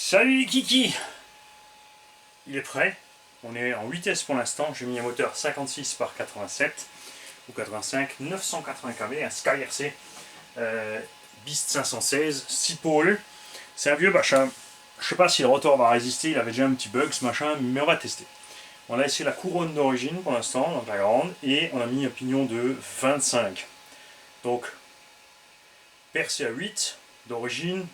Salut les kikis! Il est prêt. On est en vitesse pour l'instant. J'ai mis un moteur 56 par 87 ou 85, 980 kV, un Sky RC Beast 516, 6 pôles. C'est un vieux machin. Je sais pas si le rotor va résister, il avait déjà un petit bug ce machin, mais on va tester. On a essayé la couronne d'origine pour l'instant, donc la grande, et on a mis un pignon de 25. Donc percé à 8 d'origine,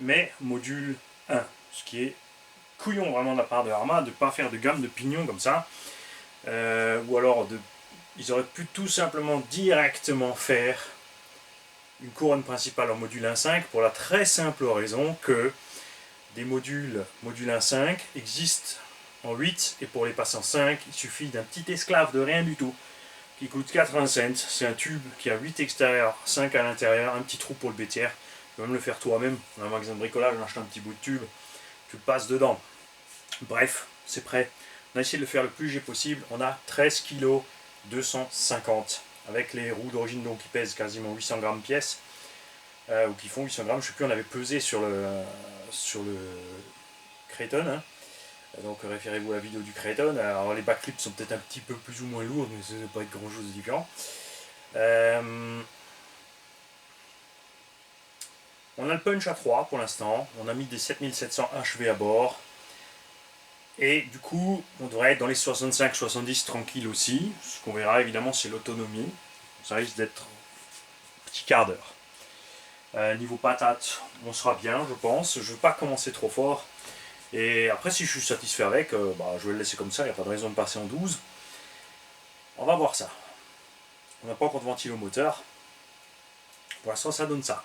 mais module 1, ce qui est couillon vraiment de la part de Arma de ne pas faire de gamme de pignons comme ça, ou alors ils auraient pu tout simplement directement faire une couronne principale en module 1.5 pour la très simple raison que des module 1.5 existent en 8 et pour les passer en 5 il suffit d'un petit esclave de rien du tout qui coûte 80 cents. C'est un tube qui a 8 extérieurs, 5 à l'intérieur, un petit trou pour le BTR. Tu peux même le faire toi-même dans un magasin de bricolage, on achète un petit bout de tube, tu le passes dedans. Bref, c'est prêt. On a essayé de le faire le plus léger possible. On a 13 kg 250 avec les roues d'origine donc qui pèsent quasiment 800 grammes pièce, ou qui font 800 grammes. Je sais plus, on avait pesé sur le Kraton. Hein. Donc référez-vous à la vidéo du Kraton. Alors les backflips sont peut-être un petit peu plus ou moins lourds, mais ça ne doit pas être grand chose de différent. On a le punch à 3 pour l'instant. On a mis des 7700 HV à bord. Et du coup, on devrait être dans les 65-70 tranquille aussi. Ce qu'on verra évidemment, c'est l'autonomie. Ça risque d'être un petit quart d'heure. Niveau patate, on sera bien, je pense. Je ne veux pas commencer trop fort. Et après, si je suis satisfait avec, je vais le laisser comme ça. Il n'y a pas de raison de passer en 12. On va voir ça. On n'a pas encore de ventilo moteur. Pour l'instant, ça donne ça.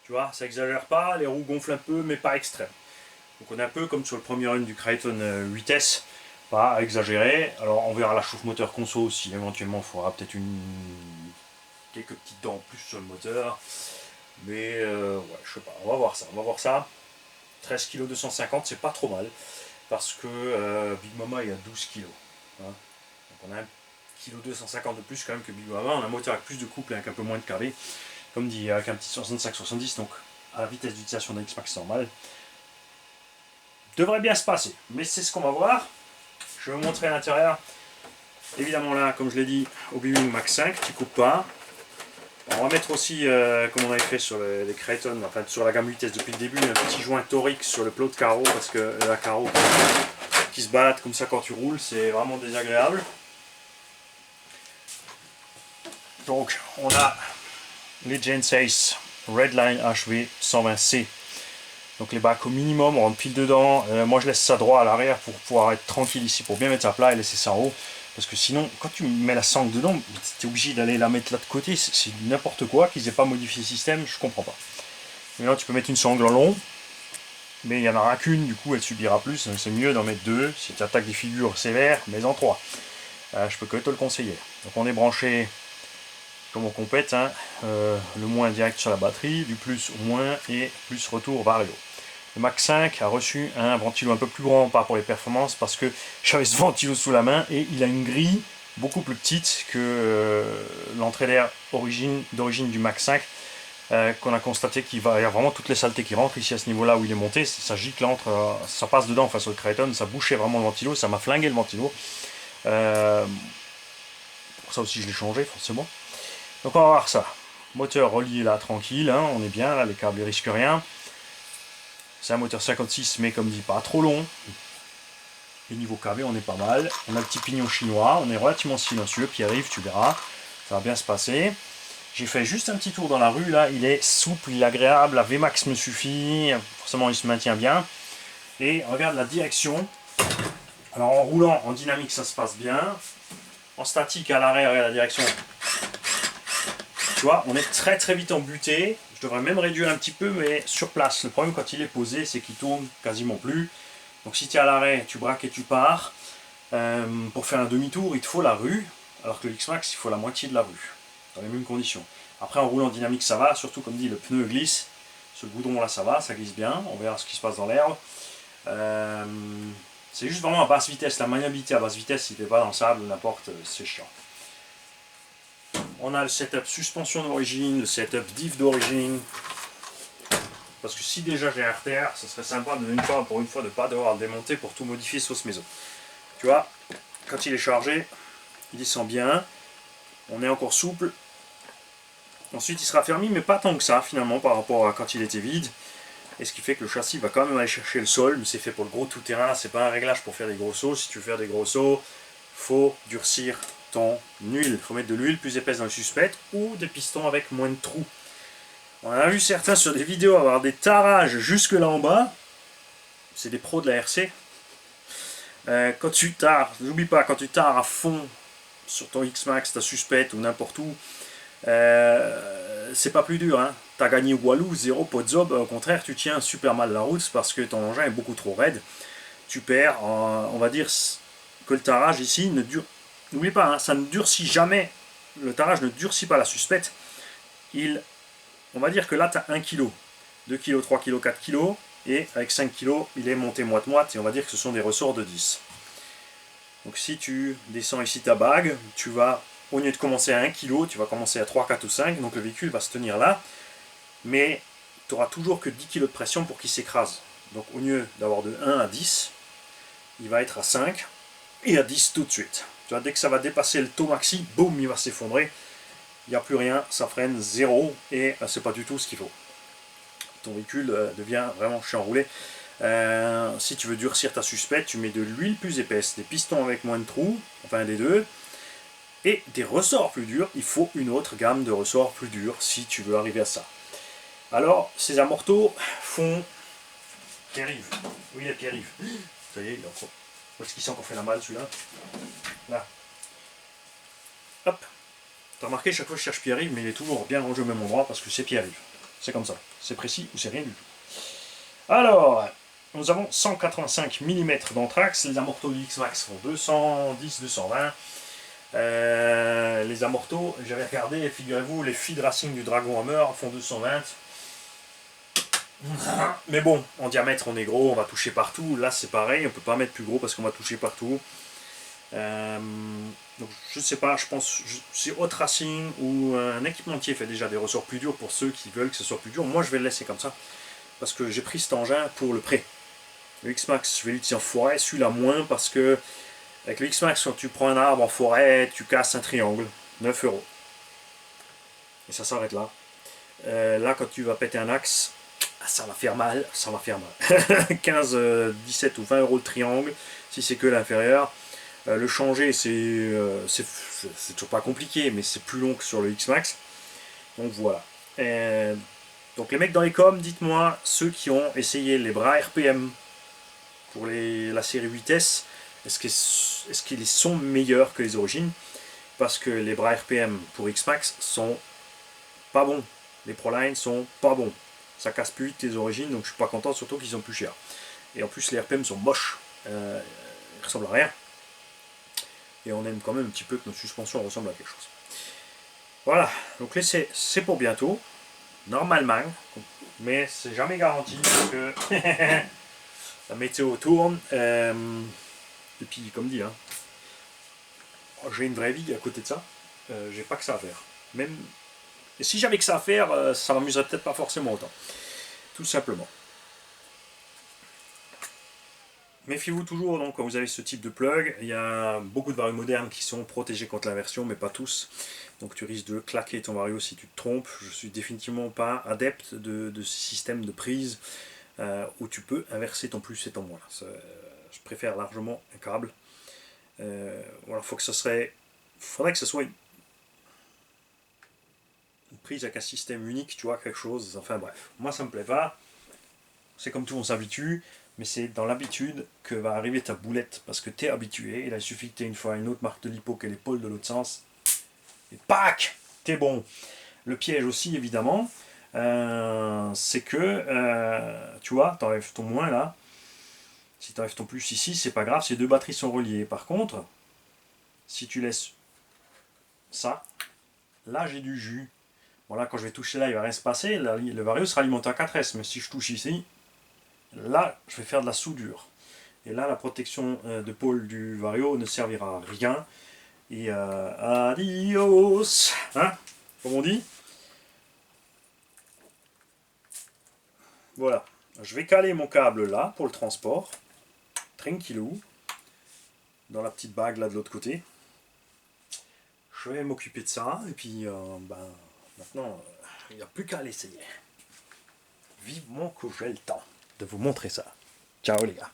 Tu vois, ça exagère pas, les roues gonflent un peu, mais pas extrême. Donc on est un peu comme sur le premier run du Kraton 8S, pas exagéré. Alors on verra la chauffe moteur conso si éventuellement il faudra peut-être quelques petites dents en plus sur le moteur. Mais ouais, je sais pas, on va voir ça. 13 kg 250, c'est pas trop mal. Parce que Big Mama il y a 12 kg. Hein. Donc on a 1 kg 250 de plus quand même que Big Mama. On a un moteur avec plus de couple et avec un peu moins de kV. Comme dit, avec un petit 65-70, donc à la vitesse d'utilisation d'un X-Max normal, devrait bien se passer. Mais c'est ce qu'on va voir. Je vais vous montrer à l'intérieur. Évidemment là, comme je l'ai dit, Obi-Wan Max 5, tu coupes pas. On va mettre aussi, comme on avait fait sur les Kraton, enfin sur la gamme vitesse depuis le début, un petit joint torique sur le plot de carreau, parce que la carreau qui se balade comme ça quand tu roules, c'est vraiment désagréable. Donc on a les Gensace Redline HV 120C. Donc les bacs au minimum, on rentre pile dedans. Moi je laisse ça droit à l'arrière pour pouvoir être tranquille ici, pour bien mettre ça plat et laisser ça en haut. Parce que sinon, quand tu mets la sangle dedans, tu es obligé d'aller la mettre là de côté. C'est n'importe quoi, qu'ils n'aient pas modifié le système, je comprends pas. Maintenant tu peux mettre une sangle en long, mais il n'y en aura qu'une, du coup elle subira plus. Donc c'est mieux d'en mettre deux. Si tu attaques des figures sévères, mets en 3. Je peux que te le conseiller. Donc on est branché comme on compète, hein, le moins direct sur la batterie, du plus au moins et plus retour vario. Le Max 5 a reçu un ventilo un peu plus grand, pas pour les performances, parce que j'avais ce ventilo sous la main et il a une grille beaucoup plus petite que l'entrée d'air d'origine du Max 5, qu'on a constaté qu'il va y avoir vraiment toutes les saletés qui rentrent ici à ce niveau-là où il est monté, ça gicle entre, ça passe dedans face au Kraton, ça bouchait vraiment le ventilo, ça m'a flingué le ventilo. Pour ça aussi je l'ai changé forcément. Donc on va voir ça. Moteur relié là, tranquille, hein, on est bien, là les câbles ne risquent rien. C'est un moteur 56, mais comme dit, pas trop long. Et niveau kV, on est pas mal. On a le petit pignon chinois, on est relativement silencieux. Pierre-Yves, tu verras, ça va bien se passer. J'ai fait juste un petit tour dans la rue, là, il est souple, il est agréable, la VMAX me suffit, forcément il se maintient bien. Et regarde la direction. Alors en roulant, en dynamique, ça se passe bien. En statique, à l'arrêt, regarde la direction. Tu vois, on est très vite en butée. Je devrais même réduire un petit peu, mais sur place. Le problème quand il est posé, c'est qu'il tourne quasiment plus. Donc si tu es à l'arrêt, tu braques et tu pars. Pour faire un demi-tour, il te faut la rue. Alors que le X-Max, il faut la moitié de la rue. Dans les mêmes conditions. Après, en roulant en dynamique, ça va. Surtout, comme dit, le pneu glisse. Ce goudron-là, ça va, ça glisse bien. On verra ce qui se passe dans l'herbe. C'est juste vraiment à basse vitesse. La maniabilité à basse vitesse, si tu n'es pas dans le sable ou n'importe, c'est chiant. On a le setup suspension d'origine, le setup diff d'origine. Parce que si déjà j'ai un RTR, ça serait sympa pour une fois de ne pas devoir le démonter pour tout modifier sauce maison. Tu vois, quand il est chargé, il descend bien. On est encore souple. Ensuite il sera fermé, mais pas tant que ça finalement par rapport à quand il était vide. Et ce qui fait que le châssis va quand même aller chercher le sol, mais c'est fait pour le gros tout-terrain, c'est pas un réglage pour faire des gros sauts. Si tu veux faire des gros sauts, faut durcir ton huile. Il faut mettre de l'huile plus épaisse dans le suspect ou des pistons avec moins de trous. On a vu certains sur des vidéos avoir des tarages jusque là en bas. C'est des pros de la RC. Quand tu tares, n'oublie pas, quand tu tares à fond sur ton X-Max, ta suspect ou n'importe où, c'est pas plus dur, hein. Tu as gagné Walou, 0 pot de zob, au contraire tu tiens super mal la route parce que ton engin est beaucoup trop raide. Tu perds, on va dire que le tarage ici ne dure, n'oublie pas, hein, ça ne durcit jamais, le tarage ne durcit pas la suspecte. On va dire que là tu as 1 kg, 2 kg, 3 kg, 4 kg, et avec 5 kg il est monté moite-moite, et on va dire que ce sont des ressorts de 10. Donc si tu descends ici ta bague, tu vas, au lieu de commencer à 1 kg, tu vas commencer à 3, 4 ou 5, donc le véhicule va se tenir là, mais tu n'auras toujours que 10 kg de pression pour qu'il s'écrase. Donc au lieu d'avoir de 1 à 10, il va être à 5 et à 10 tout de suite. Tu vois, dès que ça va dépasser le taux maxi, boum, il va s'effondrer. Il n'y a plus rien, ça freine 0 et c'est pas du tout ce qu'il faut. Ton véhicule devient vraiment chiant à rouler. Si tu veux durcir ta suspecte, tu mets de l'huile plus épaisse, des pistons avec moins de trous, enfin des deux, et des ressorts plus durs. Il faut une autre gamme de ressorts plus durs si tu veux arriver à ça. Alors, ces amortos font Pierre-Yves. Oui, il y a Pierre-Yves. Ça y est, il est encore. Est-ce qu'il s'est encore fait la malle celui-là? Là. Hop. T'as remarqué, chaque fois je cherche Pierre-Yves, mais il est toujours bien rangé au même endroit parce que c'est Pierre-Yves. C'est comme ça. C'est précis ou c'est rien du tout. Alors, nous avons 185 mm d'anthrax. Les amortos du X-Max font 210, 220. Les amortos, j'avais regardé, figurez-vous, les feed racing du Dragon Hammer font 220. Mais bon, en diamètre on est gros, on va toucher partout. Là c'est pareil, on peut pas mettre plus gros parce qu'on va toucher partout. Donc je sais pas, je pense c'est Hot Racing ou un équipementier fait déjà des ressorts plus durs pour ceux qui veulent que ce soit plus dur. Moi je vais le laisser comme ça parce que j'ai pris cet engin pour le prêt. Le X-Max je vais l'utiliser en forêt, celui-là moins parce que avec le X-Max quand tu prends un arbre en forêt, tu casses un triangle, 9 €. Et ça s'arrête là. Là quand tu vas péter un axe, ça va faire mal, ça va faire mal. 15, 17 ou 20 € le triangle, si c'est que l'inférieur. Le changer, c'est toujours pas compliqué, mais c'est plus long que sur le X-Max. Donc voilà. Donc les mecs dans les coms, dites-moi, ceux qui ont essayé les bras RPM pour la série 8S, est-ce qu'ils sont meilleurs que les origines? Parce que les bras RPM pour X-Max sont pas bons. Les Proline sont pas bons. Ça casse plus vite les origines, donc je suis pas content, surtout qu'ils sont plus chers. Et en plus les RPM sont moches, ils ressemblent à rien. Et on aime quand même un petit peu que notre suspension ressemble à quelque chose. Voilà, donc c'est pour bientôt, normalement, mais c'est jamais garanti parce que la météo tourne. Et puis comme dit, hein, j'ai une vraie vie à côté de ça, j'ai pas que ça à faire. Même, et si j'avais que ça à faire, ça m'amuserait peut-être pas forcément autant. Tout simplement. Méfiez-vous toujours donc, quand vous avez ce type de plug. Il y a beaucoup de varios modernes qui sont protégés contre l'inversion, mais pas tous. Donc tu risques de claquer ton vario si tu te trompes. Je suis définitivement pas adepte de ce système de prise où tu peux inverser ton plus et ton moins. Je préfère largement un câble. Voilà, faudrait que ce soit une prise avec un système unique, tu vois, quelque chose. Enfin bref, moi ça me plaît pas. C'est comme tout, on s'habitue. Mais c'est dans l'habitude que va arriver ta boulette, parce que tu es habitué, et là il suffit que tu aies une fois une autre marque de lipo que l'épaule de l'autre sens, et pac, t'es bon. Le piège aussi évidemment, c'est que, tu vois, tu enlèves ton moins là, si tu enlèves ton plus ici, c'est pas grave, ces deux batteries sont reliées. Par contre, si tu laisses ça, là j'ai du jus. Bon là quand je vais toucher là, il va rien se passer, là, le vario sera alimenté à 4S, mais si je touche ici, là, je vais faire de la soudure. Et là, la protection de pôle du vario ne servira à rien. Et adios. Hein? Comme on dit. Voilà. Je vais caler mon câble là pour le transport. Tranquillou. Dans la petite bague là de l'autre côté. Je vais m'occuper de ça. Et puis maintenant, il n'y a plus qu'à l'essayer. Vivement que j'ai le temps de vous montrer ça. Ciao les gars.